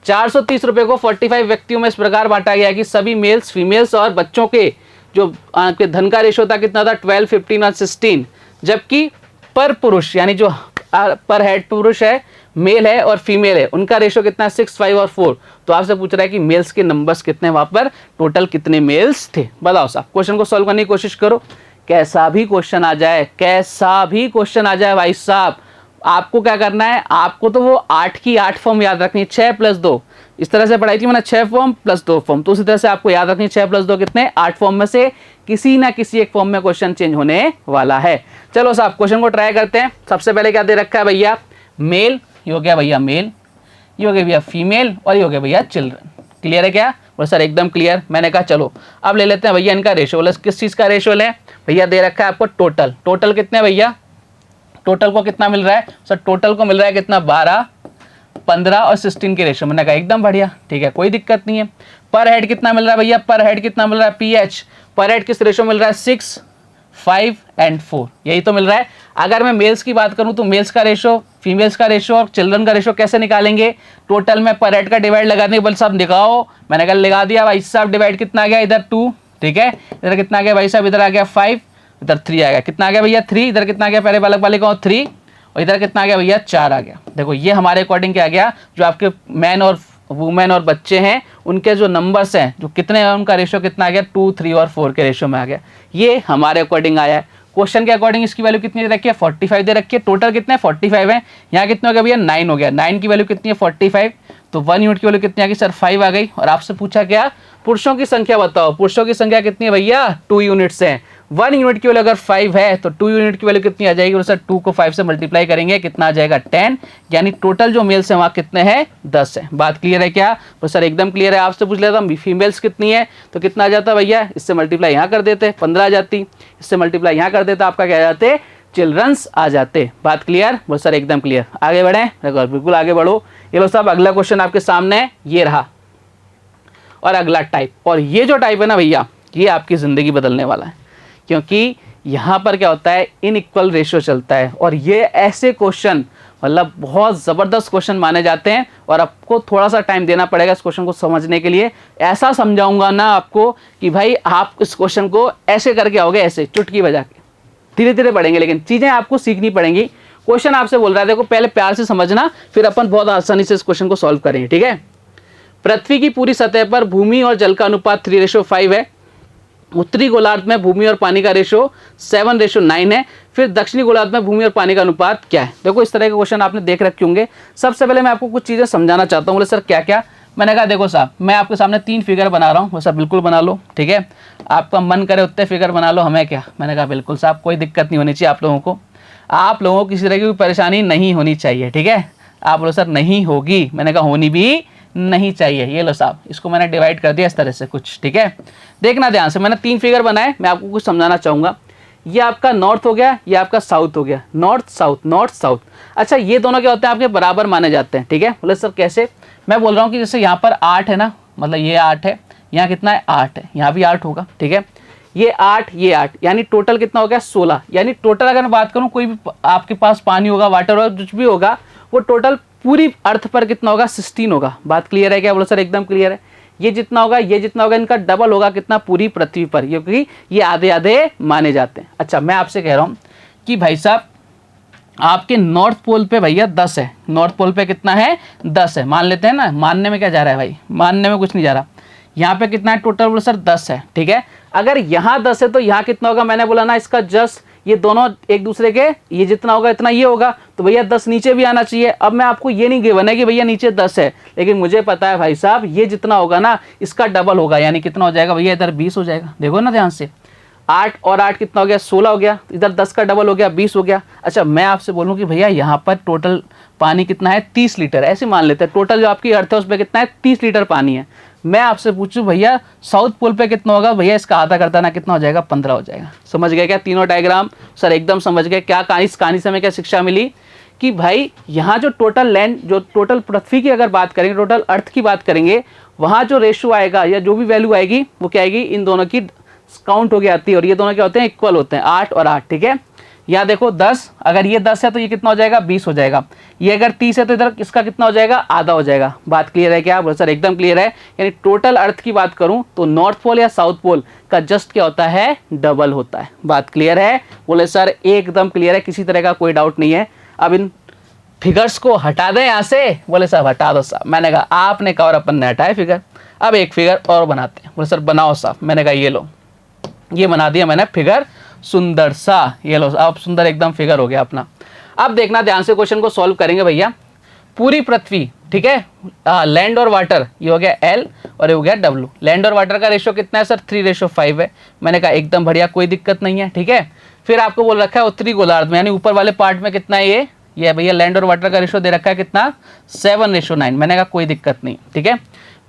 430 रुपए को 45 व्यक्तियों में इस प्रकार बांटा गया कि सभी मेल्स, फीमेल्स और बच्चों के जो आपके धन का रेशो था कितना था? 12, 15 और 16। जबकि पर पुरुष यानी जो पर हेड पुरुष है, मेल है और फीमेल है, उनका रेशो कितना है? 6, 5 और 4। तो आपसे पूछ रहा है कि मेल्स के नंबर्स कितने हैं, वहां पर टोटल कितने मेल्स थे? बताओ साहब। क्वेश्चन को सॉल्व करने की कोशिश करो। कैसा भी क्वेश्चन आ जाए, कैसा भी क्वेश्चन आ जाए भाई साहब, आपको क्या करना है? आपको तो वो 8 की 8 फॉर्म याद रखनी है। 6 + 2 इस तरह से पढ़ाई थी मैंने, 6 फॉर्म + 2 फॉर्म। तो उसी तरह से आपको याद रखनी है 6 + 2 कितने? 8 फॉर्म में से किसी ना किसी एक फॉर्म में क्वेश्चन चेंज होने वाला है। चलो साहब क्वेश्चन को ट्राई करते हैं। सबसे पहले क्या दे रखा है भैया? मेल, ये हो गया भैया मेल, ये हो गया भैया फीमेल और ये हो गया भैया चिल्ड्रन। क्लियर है क्या? बोले सर एकदम क्लियर। मैंने कहा चलो अब ले लेते हैं भैया इनका रेशो। बोले किस चीज़ का रेशो लें भैया? दे रखा है आपको टोटल। टोटल कितने भैया? टोटल को कितना मिल रहा है सर? टोटल को मिल रहा है कितना? 12, 15 और 16 के रेशो। मैंने कहा एकदम बढ़िया, ठीक है, कोई दिक्कत नहीं है। पर हेड कितना मिल रहा है भैया? पर हेड कितना मिल रहा है? पीएच पर हेड किस रेशो मिल रहा है? 6, 5 और 4, यही तो मिल रहा है। अगर मैं मेल्स की बात करूं तो मेल्स का रेशो, फीमेल्स का रेशो और चिल्ड्रन का रेशो कैसे निकालेंगे? टोटल में पर हेड का डिवाइड लगाने, बोल साहब दिखाओ। मैंने कहा लगा दिया भाई साहब। डिवाइड कितना आ गया? इधर 2, ठीक है, इधर कितना आ गया भाई साहब? इधर आ गया 5, इधर 3 आ गया। कितना आ गया भैया? 3। इधर कितना आ गया? पहले बालक बालिकाओं 3 और इधर कितना आ गया भैया? 4 आ गया। देखो ये हमारे अकॉर्डिंग क्या आ गया? जो आपके मैन और वुमेन और बच्चे हैं उनके जो नंबर्स हैं, जो कितने हैं, उनका रेशो कितना आ गया? 2, 3 और 4 के रेशो में आ गया। ये हमारे अकॉर्डिंग आया है। क्वेश्चन के अकॉर्डिंग इसकी वैल्यू कितनी दे रखी है? 45 दे रखी है। टोटल कितने? 45 है। यहाँ कितने हो गया भैया? 9 हो गया। 9 की वैल्यू कितनी है? 45। तो 1 यूनिट की वैल्यू कितनी आ गई सर? 5 आ गई। और आपसे पूछा क्या? पुरुषों की संख्या बताओ। पुरुषों की संख्या कितनी है भैया? 2 यूनिट्स है। 1 यूनिट की वैल्यू अगर 5 है तो 2 यूनिट की वैल्यू कितनी आ जाएगी? सर 2 को 5 से मल्टीप्लाई करेंगे, कितना आ जाएगा? 10। यानी टोटल जो मेल्स है वहाँ कितने हैं? 10 है। बात क्लियर है क्या? तो सर एकदम क्लियर है। आपसे पूछ लेता फीमेल्स कितनी है तो कितना आ जाता भैया? इससे मल्टीप्लाई यहाँ कर देते, 15 आ जाती। इससे मल्टीप्लाई यहाँ कर देता, आपका क्या आ जाते? चिल्ड्रंस आ जाते। बात क्लियर? बोल सर एकदम क्लियर। आगे बढ़े? बिल्कुल आगे बढ़ो। ये लो साहब अगला क्वेश्चन आपके सामने है, ये रहा। और अगला टाइप, और ये जो टाइप है ना भैया, ये आपकी ज़िंदगी बदलने वाला है। क्योंकि यहाँ पर क्या होता है? इनइक्वल रेशियो चलता है। और ये ऐसे क्वेश्चन मतलब बहुत ज़बरदस्त क्वेश्चन माने जाते हैं। और आपको थोड़ा सा टाइम देना पड़ेगा इस क्वेश्चन को समझने के लिए। ऐसा समझाऊंगा ना आपको कि भाई आप इस क्वेश्चन को ऐसे करके आओगे, ऐसे चुटकी बजा के। धीरे धीरे पढ़ेंगे, लेकिन चीज़ें आपको सीखनी पड़ेंगी। क्वेश्चन आपसे बोल रहा है, देखो पहले प्यार से समझना, फिर अपन बहुत आसानी से इस क्वेश्चन को सॉल्व करेंगे, ठीक है। पृथ्वी की पूरी सतह पर भूमि और जल का अनुपात 3:5 है। उत्तरी गोलार्ध में भूमि और पानी का रेशो 7:9 है। फिर दक्षिणी गोलार्ध में भूमि और पानी का अनुपात क्या है? देखो इस तरह के क्वेश्चन आपने देख रखे होंगे। सबसे पहले मैं आपको कुछ चीज़ें समझाना चाहता हूँ। बोले सर क्या क्या? मैंने कहा देखो साहब, मैं आपके सामने 3 फिगर बना रहा हूँ। वो सब बिल्कुल बना लो, ठीक है। आपका मन करे उतने फिगर बना लो, हमें क्या। मैंने कहा बिल्कुल साहब, कोई दिक्कत नहीं होनी चाहिए आप लोगों को। आप लोगों को किसी तरह की कोई परेशानी नहीं होनी चाहिए, ठीक है। आप बोलो सर नहीं होगी, मैंने कहा होनी भी नहीं चाहिए। ये लो साहब, इसको मैंने डिवाइड कर दिया इस तरह से कुछ, ठीक है। देखना ध्यान से, मैंने 3 फिगर बनाए, मैं आपको कुछ समझाना चाहूँगा। ये आपका नॉर्थ हो गया, ये आपका साउथ हो गया। North south, north south. अच्छा ये दोनों क्या होते हैं? आपके बराबर माने जाते हैं, ठीक है। बोले सर कैसे? मैं बोल रहा हूँ कि जैसे यहाँ पर 8 है ना, मतलब ये 8 है, यहाँ कितना है? 8 है, यहाँ भी 8 होगा, ठीक है। ये 8, ये 8, यानी टोटल कितना हो गया? 16। यानी टोटल अगर मैं बात करूँ, कोई भी आपके पास पानी होगा, वाटर होगा, कुछ भी होगा, वो टोटल पूरी अर्थ पर कितना होगा? 16 होगा। बात क्लियर है क्या? बोलो सर एकदम क्लियर है। ये जितना होगा, ये जितना होगा, इनका डबल होगा कितना? पूरी पृथ्वी पर, क्योंकि ये आधे आधे माने जाते हैं। अच्छा मैं आपसे कह रहा हूँ, कि भाई साहब आपके नॉर्थ पोल पे भैया 10 है, नॉर्थ पोल पे कितना है 10 है, मान लेते हैं ना, मानने में क्या जा रहा है भाई, मानने में कुछ नहीं जा रहा। यहाँ पे कितना है टोटल बोले सर 10 है, ठीक है। अगर यहाँ 10 है तो यहाँ कितना होगा, मैंने बोला ना इसका जस्ट ये दोनों एक दूसरे के ये जितना होगा इतना ये होगा, तो भैया 10 नीचे भी आना चाहिए। अब मैं आपको ये नहीं गिवन है कि भैया नीचे 10 है, लेकिन मुझे पता है भाई साहब ये जितना होगा ना इसका डबल होगा, यानी कितना हो जाएगा भैया, इधर 20 हो जाएगा। देखो ना ध्यान से, 8 और 8 कितना हो गया 16 हो गया, इधर 10 का डबल हो गया 20 हो गया। अच्छा मैं आपसे बोलूं कि भैया यहाँ पर टोटल पानी कितना है 30 लीटर, ऐसे मान लेते हैं टोटल जो आपकी अर्थ है उस पर कितना है 30 लीटर पानी है। मैं आपसे पूछूं भैया साउथ पोल पे कितना होगा, भैया इसका आधा करता ना कितना हो जाएगा 15 हो जाएगा। समझ गए क्या तीनों डायग्राम सर, एकदम समझ गए क्या कहानी, इस कहानी से हमें क्या शिक्षा मिली कि भाई यहाँ जो टोटल लैंड, जो टोटल पृथ्वी की अगर बात करेंगे, टोटल अर्थ की बात करेंगे, वहाँ जो रेशो आएगा या जो भी वैल्यू आएगी वो क्या आएगी, इन दोनों की काउंट हो गई आती है, और ये दोनों क्या होते हैं इक्वल होते हैं, 8 और 8, ठीक है। यहाँ देखो 10, अगर ये 10 है तो ये कितना हो जाएगा 20 हो जाएगा, ये अगर 30 है तो इधर इसका कितना हो जाएगा आधा हो जाएगा। बात क्लियर है क्या, बोले सर एकदम क्लियर है। यानी टोटल अर्थ की बात करूं तो नॉर्थ पोल या साउथ पोल का जस्ट क्या होता है, डबल होता है। बात क्लियर है, बोले सर एकदम क्लियर है, किसी तरह का कोई डाउट नहीं है। अब इन फिगर्स को हटा दें यहाँ से, बोले साहब हटा दो साहब। मैंने कहा आपने कहा और अपन ने हटाए फिगर, अब एक फिगर और बनाते हैं। बोले सर बनाओ साहब, मैंने कहा ये लो, ये बना दिया मैंने फिगर सुंदर सा, ये लो अब सुंदर एकदम फिगर हो गया अपना। अब देखना ध्यान से, क्वेश्चन को सॉल्व करेंगे भैया। पूरी पृथ्वी, ठीक है, लैंड और वाटर, ये हो गया L और ये हो गया W। लैंड और वाटर का रेशो कितना है सर 3:5 है। मैंने कहा एकदम बढ़िया, कोई दिक्कत नहीं है, ठीक है। फिर आपको बोल रखा है उत्तरी गोलार्ध में, यानी ऊपर वाले पार्ट में कितना है ये भैया लैंड और वाटर का रेशो दे रखा है कितना 7:9। मैंने कहा कोई दिक्कत नहीं, ठीक है।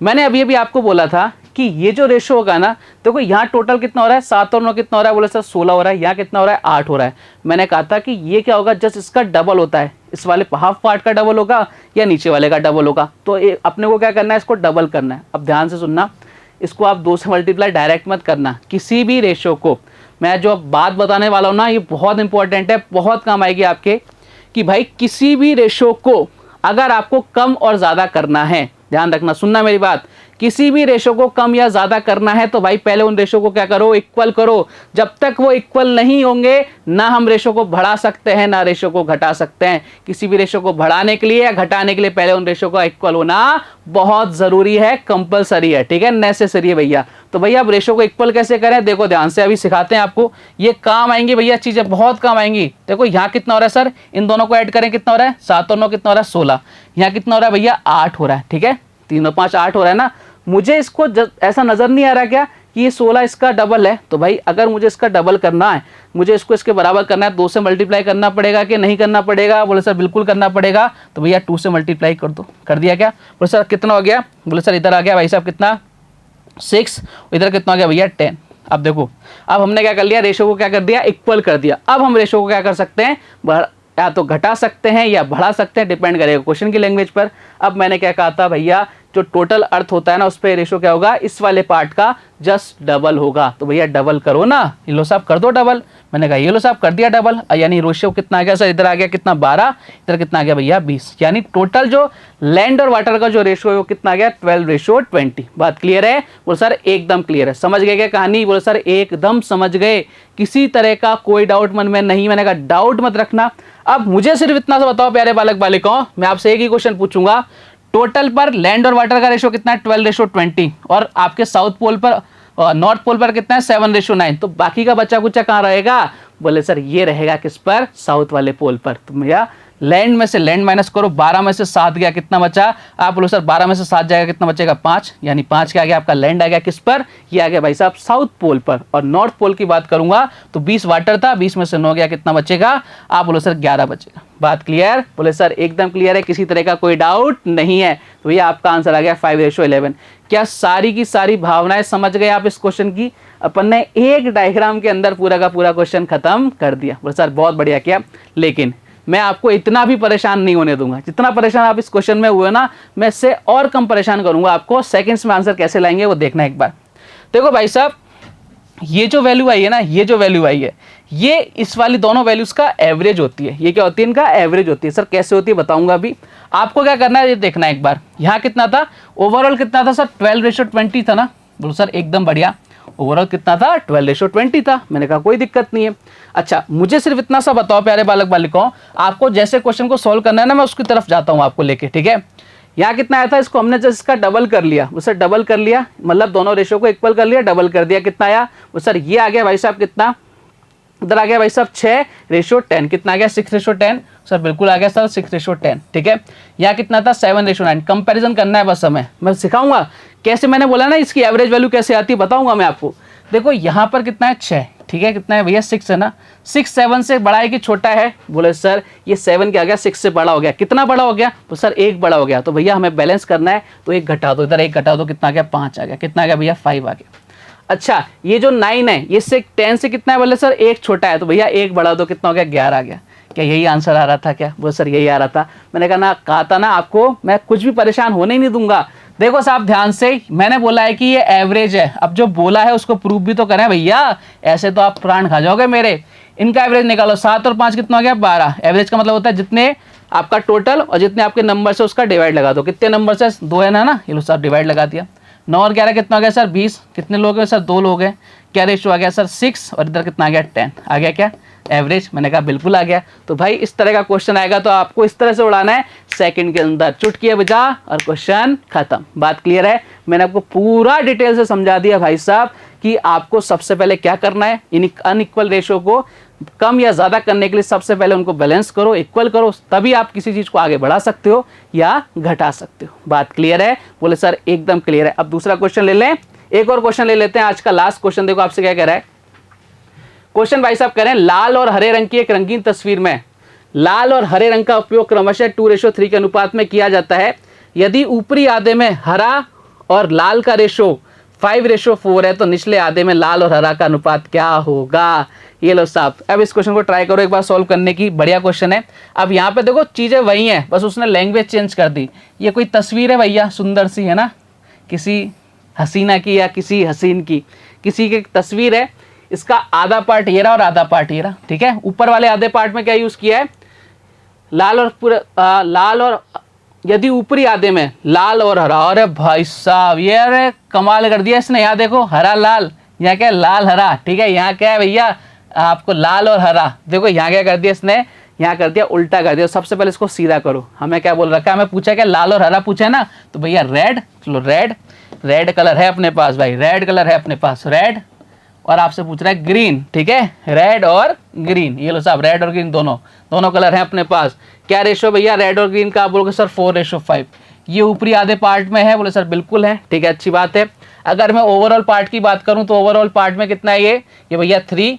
मैंने अभी आपको बोला था कि ये जो रेशो होगा ना, देखो यहाँ टोटल कितना हो रहा है 7 और 9 कितना हो रहा है, बोले सर 16 हो रहा है, यहाँ कितना हो रहा है 8 हो रहा है। मैंने कहा था कि ये क्या होगा, जस्ट इसका डबल होता है, इस वाले हाफ पार्ट का डबल होगा या नीचे वाले का डबल होगा, तो अपने को क्या करना है, इसको डबल करना है। अब ध्यान से सुनना, इसको आप 2 से मल्टीप्लाई डायरेक्ट मत करना, किसी भी रेशो को। मैं जो बात बताने वाला हूँ ना ये बहुत इंपॉर्टेंट है, बहुत काम आएगी आपके, कि भाई किसी भी रेशो को अगर आपको कम और ज़्यादा करना है, ध्यान रखना, सुनना मेरी बात, किसी भी रेशो को कम या ज्यादा करना है तो भाई पहले उन रेशो को क्या करो, इक्वल करो। जब तक वो इक्वल नहीं होंगे ना हम रेशो को बढ़ा सकते हैं ना रेशो को घटा सकते हैं। किसी भी रेशो को बढ़ाने के लिए या घटाने के लिए पहले उन रेशो का इक्वल होना बहुत जरूरी है, कंपलसरी है, ठीक है, नेसेसरी है भैया। तो भैया अब रेशो को इक्वल कैसे करें, देखो ध्यान से, अभी सिखाते हैं आपको, ये काम आएंगी भैया, चीजें बहुत काम आएंगी। देखो यहाँ कितना हो रहा है सर, इन दोनों को ऐड करें कितना हो रहा है 7 और 9 कितना हो रहा है 16, यहाँ कितना हो रहा है भैया 8 हो रहा है, ठीक है, 3 और 5 8 हो रहा है ना। मुझे इसको ऐसा नजर नहीं आ रहा क्या कि ये 16 इसका डबल है, तो भाई अगर मुझे इसका डबल करना है, मुझे इसको इसके बराबर करना है, 2 से मल्टीप्लाई करना पड़ेगा कि नहीं करना पड़ेगा, बोले सर बिल्कुल करना पड़ेगा। तो भैया 2 से मल्टीप्लाई कर दो, कर दिया क्या, बोले सर कितना हो गया, बोले सर इधर आ गया भाई साहब कितना 6, इधर कितना हो गया भैया 10। अब देखो, अब हमने क्या कर लिया, रेशो को क्या कर दिया, इक्वल कर दिया। अब हम रेशो को क्या कर सकते हैं, या तो घटा सकते हैं या बढ़ा सकते हैं, डिपेंड करेगा क्वेश्चन की लैंग्वेज पर। अब मैंने क्या कहा था भैया, जो टोटल अर्थ होता है ना उस पर रेशो क्या होगा, इस वाले पार्ट का जस्ट डबल होगा। तो भैया डबल करो ना, ये लो साहब कर दो डबल। मैंने कहा ये लो साहब कर दिया डबल, यानी रेशो कितना आ गया सर, इधर आ गया कितना 12, इधर कितना आ गया भैया 20। यानी टोटल जो लैंड और वाटर का जो रेशो है वो कितना आ गया 12:20। बात क्लियर है, बोले सर एकदम क्लियर है, समझ गए क्या कहानी, बोले सर एकदम समझ गए, किसी तरह का कोई डाउट मन में नहीं। मैंने कहा डाउट मत रखना। अब मुझे सिर्फ इतना सा बताओ प्यारे बालक बालिकाओं, मैं आपसे एक ही क्वेश्चन पूछूंगा, टोटल पर लैंड और वाटर का रेशो कितना है 12:20, और आपके साउथ पोल पर नॉर्थ पोल पर कितना है 7:9, तो बाकी का बच्चा कुछ कहाँ रहेगा, बोले सर ये रहेगा किस पर, साउथ वाले पोल पर। तो भैया लैंड में से लैंड माइनस करो, 12 में से 7 गया कितना बचा, आप बोलो सर 12 में से 7 जाएगा कितना बचेगा 5, यानी 5 क्या आ गया आपका लैंड आ गया किस पर, ये आ गया भाई साहब साउथ पोल पर। और नॉर्थ पोल की बात करूंगा तो 20 वाटर था, 20 में से 9 गया कितना बचेगा, आप बोलो सर 11 बचेगा। बात क्लियर, बोले सर एकदम क्लियर है, किसी तरह का कोई डाउट नहीं है। तो भैया आपका आंसर आ गया 5:11। क्या सारी की सारी भावनाएं समझ गए आप इस क्वेश्चन की, अपन ने एक डायग्राम के अंदर पूरा का पूरा क्वेश्चन खत्म कर दिया। बोले सर बहुत बढ़िया किया, लेकिन मैं आपको इतना भी परेशान नहीं होने दूंगा, जितना परेशान आप इस क्वेश्चन में हुए ना, मैं इससे और कम परेशान करूंगा आपको। सेकंड्स में आंसर कैसे लाएंगे वो देखना एक बार। देखो भाई साहब, ये जो वैल्यू आई है ना, ये जो वैल्यू आई है, ये इस वाली दोनों वैल्यूज का एवरेज होती है। ये क्या होती है, इनका एवरेज होती है। सर कैसे होती है बताऊंगा अभी। आपको क्या करना है ये देखना एक बार, यहाँ कितना था ओवरऑल, कितना था सर 12:20 था ना, बोलो सर एकदम बढ़िया। ओवरऑल कितना था 12:20 था। मैंने कहा कोई दिक्कत नहीं है। अच्छा मुझे सिर्फ इतना सा बताओ प्यारे बालक बालिकाओं, आपको जैसे क्वेश्चन को सोल्व करना है ना, मैं उसकी तरफ जाता हूँ आपको लेके, ठीक है। यहाँ कितना आया था, इसको हमने जस्ट इसका डबल कर लिया, उसे डबल कर लिया, मतलब दोनों रेशो को इक्वल कर लिया, डबल कर दिया, कितना आया वो सर ये आ गया भाई साहब, कितना इधर आ गया भाई साहब 6:10, कितना आ गया 6:10 सर, बिल्कुल आ गया सर 6:10, ठीक है। यहाँ कितना था 7:9, कंपैरिजन करना है बस हमें, मैं सिखाऊंगा कैसे, मैंने बोला ना इसकी एवरेज वैल्यू कैसे आती है बताऊंगा मैं आपको। देखो यहाँ पर कितना है 6, ठीक है, कितना है भैया 6 है ना, 6 7 से बड़ा है कि छोटा है, बोले सर ये 7 क्या गया 6 से बड़ा हो गया, कितना बड़ा हो गया तो सर 1 बड़ा हो गया, तो भैया हमें बैलेंस करना है तो 1 घटा दो, इधर 1 घटा दो, कितना आ गया 5 आ गया, कितना आ गया भैया 5 आ गया। अच्छा ये जो 9 है ये से 10 से कितना है, बोले सर 1 छोटा है, तो भैया 1 बढ़ा दो, कितना हो गया 11 आ गया। क्या यही आंसर आ रहा था क्या, बोले सर यही आ रहा था। मैंने कहा था ना आपको मैं कुछ भी परेशान होने ही नहीं दूंगा। देखो साहब ध्यान से, मैंने बोला है कि ये एवरेज है, अब जो बोला है उसको प्रूफ भी तो करें भैया, ऐसे तो आप प्राण खा जाओगे मेरे। इनका एवरेज निकालो, 7 और 5 कितना हो गया 12। एवरेज का मतलब होता है जितने आपका टोटल और जितने आपके नंबर से उसका डिवाइड लगा दो, कितने नंबर से 2 है ना, ये लो साहब डिवाइड लगा दिया। 9 और 11 कितना हो गया सर 20, कितने लोग हैं सर 2 लोग हैं, क्या रेशो आ गया सर 6, और इधर कितना आ गया 10 आ गया क्या एवरेज। मैंने कहा बिल्कुल आ गया। तो भाई इस तरह का क्वेश्चन आएगा तो आपको इस तरह से उड़ाना है, सेकंड के अंदर चुटकी बजा और क्वेश्चन खत्म। बात क्लियर है, मैंने आपको पूरा डिटेल से समझा दिया भाई साहब कि आपको सबसे पहले क्या करना है, इन अनइक्वल रेशो को कम या ज़्यादा करने के लिए सबसे पहले उनको बैलेंस करो, इक्वल करो, तभी आप किसी चीज़ को आगे बढ़ा सकते हो या घटा सकते हो। बात क्लियर है, बोले सर एकदम क्लियर है। अब दूसरा क्वेश्चन ले लें, एक और क्वेश्चन ले लेते हैं, आज का लास्ट क्वेश्चन। देखो आपसे क्या कह रहा है क्वेश्चन, भाई साहब कह रहे हैं लाल और हरे रंग की एक रंगीन तस्वीर में लाल और हरे रंग का उपयोग क्रमशः 2:3 के अनुपात में किया जाता है। यदि ऊपरी आधे में हरा और लाल का रेशो 5:4 है तो निचले आधे में लाल और हरा का अनुपात क्या होगा। ये लो साहब, अब इस क्वेश्चन को ट्राई करो एक बार सॉल्व करने की, बढ़िया क्वेश्चन है। अब यहाँ पे देखो चीज़ें वही हैं, बस उसने लैंग्वेज चेंज कर दी। ये कोई तस्वीर है भैया सुंदर सी, है ना, किसी हसीना की या किसी हसीन की, किसी की तस्वीर है। इसका आधा पार्ट ये रहा और आधा पार्ट ये रहा, ठीक है। ऊपर वाले आधे पार्ट में क्या यूज़ किया है, लाल और पूरा लाल, और यदि ऊपरी आधे में लाल और हरा, अरे भाई साहब ये अरे कमाल कर दिया इसने। यहाँ देखो हरा लाल, यहाँ क्या है लाल हरा, ठीक है। यहाँ क्या है भैया आपको लाल और हरा, देखो यहाँ क्या कर दिया इसने, यहाँ कर दिया उल्टा कर दिया। सबसे पहले इसको सीधा करो, हमें क्या बोल रखा है, हमें पूछा क्या लाल और हरा पूछा है ना, तो भैया रेड, चलो रेड कलर है अपने पास भाई, रेड कलर है अपने पास रेड, और आपसे पूछ रहा है ग्रीन, ठीक है, रेड और ग्रीन। ये लो साहब रेड और ग्रीन दोनों कलर हैं अपने पास। क्या रेशो भैया रेड और ग्रीन का, आप बोलोगे सर 4:5। ये ऊपरी आधे पार्ट में है, बोले सर बिल्कुल है, ठीक है, अच्छी बात है। अगर मैं ओवरऑल पार्ट की बात करूं तो ओवरऑल पार्ट में कितना है ये भैया 3,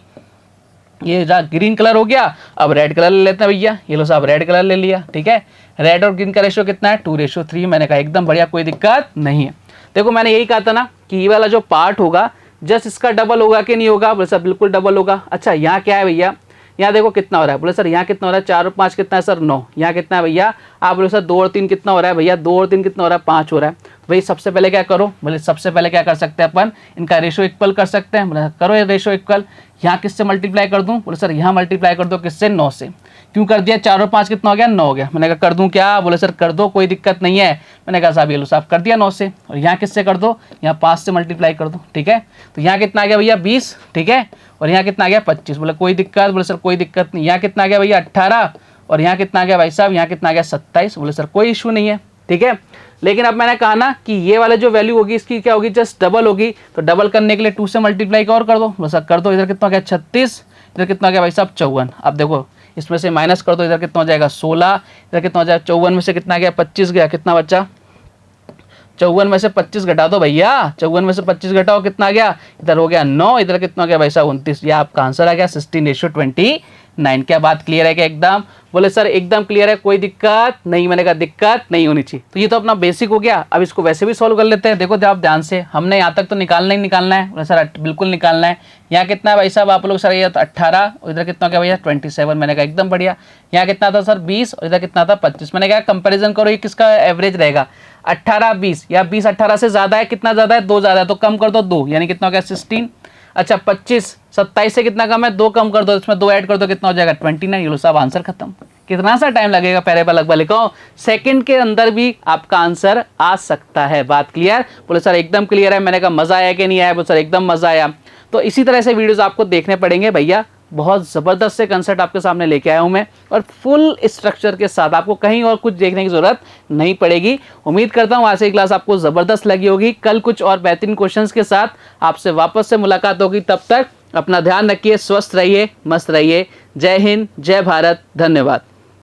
ये ग्रीन कलर हो गया। अब रेड कलर ले लेते हैं भैया, ये लो साहब रेड कलर ले लिया, ठीक है। रेड और ग्रीन का रेशो कितना है 2:3। मैंने कहा एकदम बढ़िया, कोई दिक्कत नहीं है। देखो मैंने यही कहा था ना कि ये वाला जो पार्ट होगा जस्ट इसका डबल होगा कि नहीं होगा, बोले सर बिल्कुल डबल होगा। अच्छा यहाँ क्या है भैया, यहाँ देखो कितना हो रहा है, बोले सर यहाँ कितना हो रहा है 4 और 5 कितना है सर 9। यहाँ कितना है भैया, आप बोले सर 2 और 3 कितना हो रहा है भैया, 2 और 3 कितना हो रहा है 5 हो रहा है। भाई सबसे पहले क्या करो, बोले सबसे पहले क्या कर सकते हैं अपन, इनका रेशो इक्वल कर सकते हैं। बोले करो ये रेशो इक्वल, यहाँ किससे मल्टीप्लाई कर दूँ, बोले सर यहाँ मल्टीप्लाई कर दो किससे 9 से। क्यों कर दिया, 4 और 5 कितना हो गया 9 हो गया। मैंने कहा कर दूं क्या, बोले सर कर दो कोई दिक्कत नहीं है। मैंने कहा साहब ये लो साहब कर दिया 9 से, और यहाँ किससे कर दो, यहाँ 5 से मल्टीप्लाई कर दो, ठीक है। तो यहाँ कितना आ गया भैया 20, ठीक है, और यहाँ कितना आ गया 25। बोले कोई दिक्कत, बोले सर कोई दिक्कत नहीं। यहाँ कितना आ गया भैया 18, और यहाँ कितना आ गया भाई साहब, यहाँ कितना आ गया 27। बोले सर कोई इशू नहीं है, ठीक है। लेकिन अब मैंने कहा ना कि ये वाले जो वैल्यू होगी इसकी क्या होगी, जस्ट डबल होगी। तो डबल करने के लिए 2 से मल्टीप्लाई और कर दो, बस कर दो। इधर कितना हो गया 36, इधर कितना हो गया भाई साहब 54। अब देखो इसमें से माइनस कर दो, इधर कितना हो जाएगा 16, इधर कितना हो जाएगा 54 में से कितना गया 25 गया, कितना बचा 54 में से 25 घटा दो भैया, 54 में से 25 घटाओ कितना आ गया, इधर हो गया 9, इधर कितना हो गया भाई साहब 29। ये आपका आंसर आ गया 16:29। क्या बात क्लियर है क्या एकदम, बोले सर एकदम क्लियर है, कोई दिक्कत नहीं। मैंने कहा दिक्कत नहीं होनी चाहिए। तो ये तो अपना बेसिक हो गया। अब इसको वैसे भी सॉल्व कर लेते हैं। देखो आप ध्यान से, हमने यहाँ तक तो निकालना ही निकालना है, बोले सर बिल्कुल निकालना है। यहाँ कितना है भाई साहब, आप लोग सर ये 18, और इधर कितना हो गया भैया 27। मैंने कहा एकदम बढ़िया। यहाँ कितना था सर 20, और इधर कितना था 25। मैंने कहा कंपेरिजन करो ये किसका एवरेज रहेगा, 18 20, या 20 18 से ज़्यादा है, कितना ज़्यादा है 2 ज़्यादा है, तो कम कर दो 2, यानी कितना हो गया 16। अच्छा 25 27 से कितना कम है, 2 कम कर दो, इसमें 2 ऐड कर दो, कितना हो जाएगा 29। ये लो साहब आंसर खत्म। कितना सा टाइम लगेगा प्यारे बालक बालिकाओं? सेकंड के अंदर भी आपका आंसर आ सकता है। बात क्लियर? बोले सर एकदम क्लियर है। मैंने कहा मजा आया कि नहीं आया? बोले सर एकदम मजा आया। तो इसी तरह से वीडियोस आपको देखने पड़ेंगे भैया। बहुत ज़बरदस्त से कंसेप्ट आपके सामने लेके आया हूं मैं, और फुल स्ट्रक्चर के साथ। आपको कहीं और कुछ देखने की जरूरत नहीं पड़ेगी। उम्मीद करता हूं आज से क्लास आपको ज़बरदस्त लगी होगी। कल कुछ और बेहतरीन क्वेश्चंस के साथ आपसे वापस से मुलाकात होगी। तब तक अपना ध्यान रखिए, स्वस्थ रहिए, मस्त रहिए। जय हिंद, जय भारत, धन्यवाद।